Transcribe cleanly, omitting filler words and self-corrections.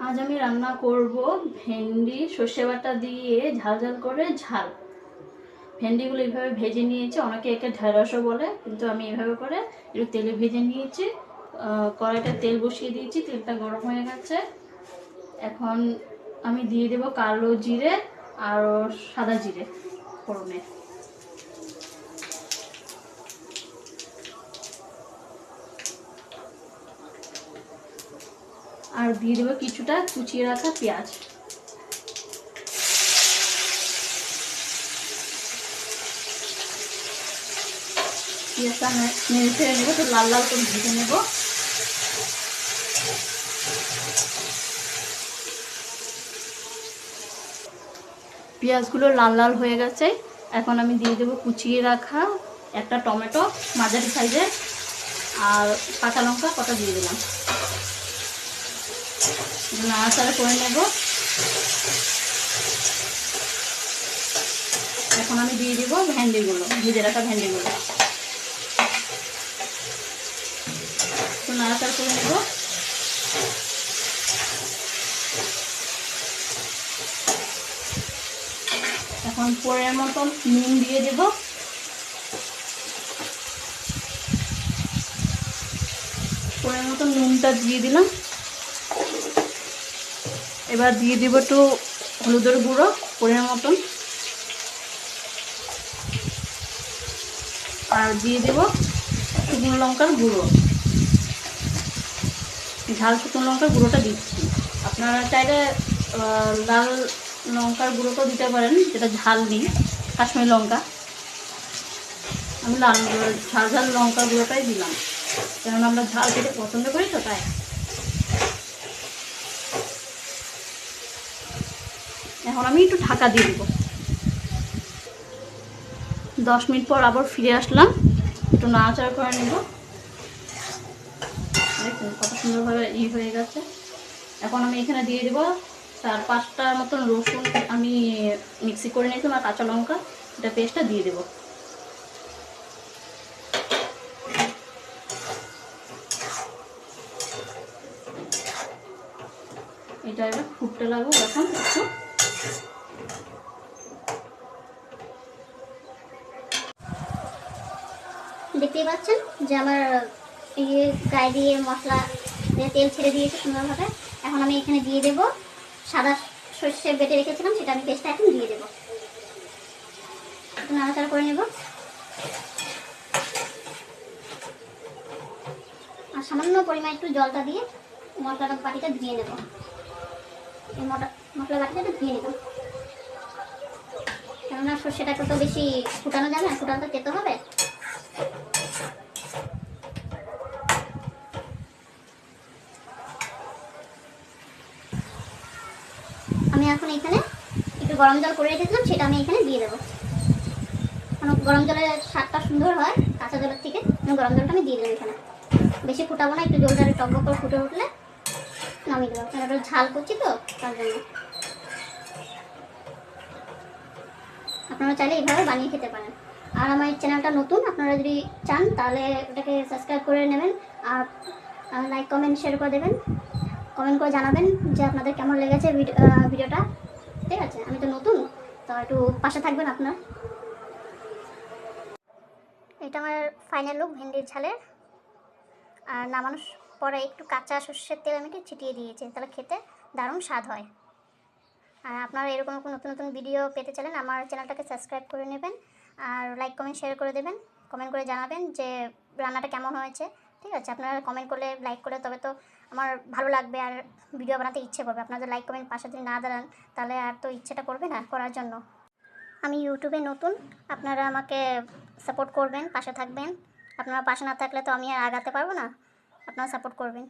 আজ আমি রান্না করব ভেন্ডি সর্ষে বাটা দিয়ে ঝাল ঝাল করে ঝাল। ভেন্ডিগুলো এইভাবে ভেজে নিয়েছি, অনেকে একে ঢেঁড়সও বলে, কিন্তু আমি এভাবে করে একটু তেলে ভেজে নিয়েছি। কড়াইটা তেল বসিয়ে দিয়েছি, তেলটা গরম হয়ে গেছে। এখন আমি দিয়ে দেব কালো জিরে আর সাদা জিরে ফোড়নে। আর দিয়ে দেবো কিছুটা কুচিয়ে রাখা পেঁয়াজ। পেঁয়াজটা নেড়ে ছেড়ে নেবো, তো লাল লাল করে ভেজে নেব। পেঁয়াজগুলো লাল লাল হয়ে গেছে। এখন আমি দিয়ে দেবো কুচিয়ে রাখা একটা টমেটো মাঝারি সাইজের, আর কাঁচা লঙ্কা কটা দিয়ে দিলাম। নাড়াচাড়া করে নেব। এখন আমি দিয়ে দিব ভেন্ডিগুলো, ভেজে রাখা ভেন্ডিগুলো। তো নাড়াচাড়া করে নেব। এখন পরের মতন নুন দিয়ে দেব। পরের মতন নুনটা দিয়ে দিলাম। এবার দিয়ে দিব একটু হলুদের গুঁড়ো পরের মতন, আর দিয়ে দেব শুকনো লঙ্কার গুঁড়ো। ঝাল শুকনো লঙ্কার গুঁড়োটা দিচ্ছি। আপনারা চাইলে লাল লঙ্কার গুঁড়োটাও দিতে পারেন, যেটা ঝাল দিই, কাশ্মীরি লঙ্কা। আমি লাল ঝাল ঝাল লঙ্কার গুঁড়োটাই দিলাম, কেননা আমরা ঝাল খেতে পছন্দ করি, তো তাই। এখন আমি একটু ঢাকা দিয়ে দেবো। 10 মিনিট পর আবার ফিরে আসলাম, একটু নাড়াচাড়া করে নেব। দেখুন কত সুন্দরভাবে হয়ে গেছে। এখন আমি এখানে দিয়ে দেবো 4-5টার মতন রসুন আমি মিক্সি করে নিয়েছিলাম, আর কাঁচা লঙ্কা, এটা পেস্টটা দিয়ে দেবো। এটা এবার ফুটতে লাগবো এখন একটু। দেখতেই পাচ্ছেন যে আমার গায়ে দিয়ে মশলা দিয়ে তেল ছেড়ে দিয়েছে সুন্দরভাবে। এখন আমি এখানে দিয়ে দেব সাদা সর্ষে বেটে রেখেছিলাম, সেটা আমি পেস্টটা এখন দিয়ে দেবো। একটু নাড়াচাড়া করে নেব। আর সামান্য পরিমাণ একটু জলটা দিয়ে মশলাটা বাটিটা ধুয়ে নেব। এই মশলা বাটিটা একটু ধুয়ে নেব, কেননা সর্ষেটাকে তো বেশি ফুটানো যাবে না, ফুটানো তো তেতো হবে। আমি এখন এখানে একটু গরম জল করে রেখেছিলাম, সেটা আমি এখানে দিয়ে দেবো। কারণ গরম জলের স্বাদটা সুন্দর হয় কাঁচা জলের থেকে, গরম জলটা আমি দিয়ে দেবো এখানে। বেশি ফুটাবো না, একটু জলটা টক করে ফুটে উঠলে নামিয়ে দেবো, কারণ ওটা ঝাল করছি তো তার জন্য। আপনারা চাইলে এইভাবে বানিয়ে খেতে পারেন। আর আমার এই চ্যানেলটা নতুন, আপনারা যদি চান তাহলে ওটাকে সাবস্ক্রাইব করে নেবেন, আর লাইক কমেন্ট শেয়ার করে দেবেন। কমেন্ট করে জানাবেন যে আপনাদের কেমন লেগেছে ভিডিওটা। ঠিক আছে, আমি তো নতুন, তো একটু পাশে থাকবেন আপনার। এটা আমার ফাইনাল লুক ভেন্ডির ঝালের। আর নামানোর পরে একটু কাঁচা সর্ষের তেল আমি একটু ছিটিয়ে দিয়েছি, তাহলে খেতে দারুণ স্বাদ হয়। আর আপনারা এরকম নতুন নতুন ভিডিও পেতে চাইলে আমার চ্যানেলটাকে সাবস্ক্রাইব করে নেবেন, আর লাইক কমেন্ট শেয়ার করে দেবেন। কমেন্ট করে জানাবেন যে রান্নাটা কেমন হয়েছে। ঠিক আছে, আপনারা কমেন্ট করলে, লাইক করলে তবে তো আমার ভালো লাগবে আর ভিডিও বানাতে ইচ্ছে করবে। আপনাদের লাইক কমেন্ট পাশে যদি না দাঁড়ান তাহলে আর তো ইচ্ছেটা করবে না করার জন্য। আমি ইউটিউবে নতুন, আপনারা আমাকে সাপোর্ট করবেন, পাশে থাকবেন। আপনারা পাশে না থাকলে তো আমি আর আগাতে পারবো না, আপনারা সাপোর্ট করবেন।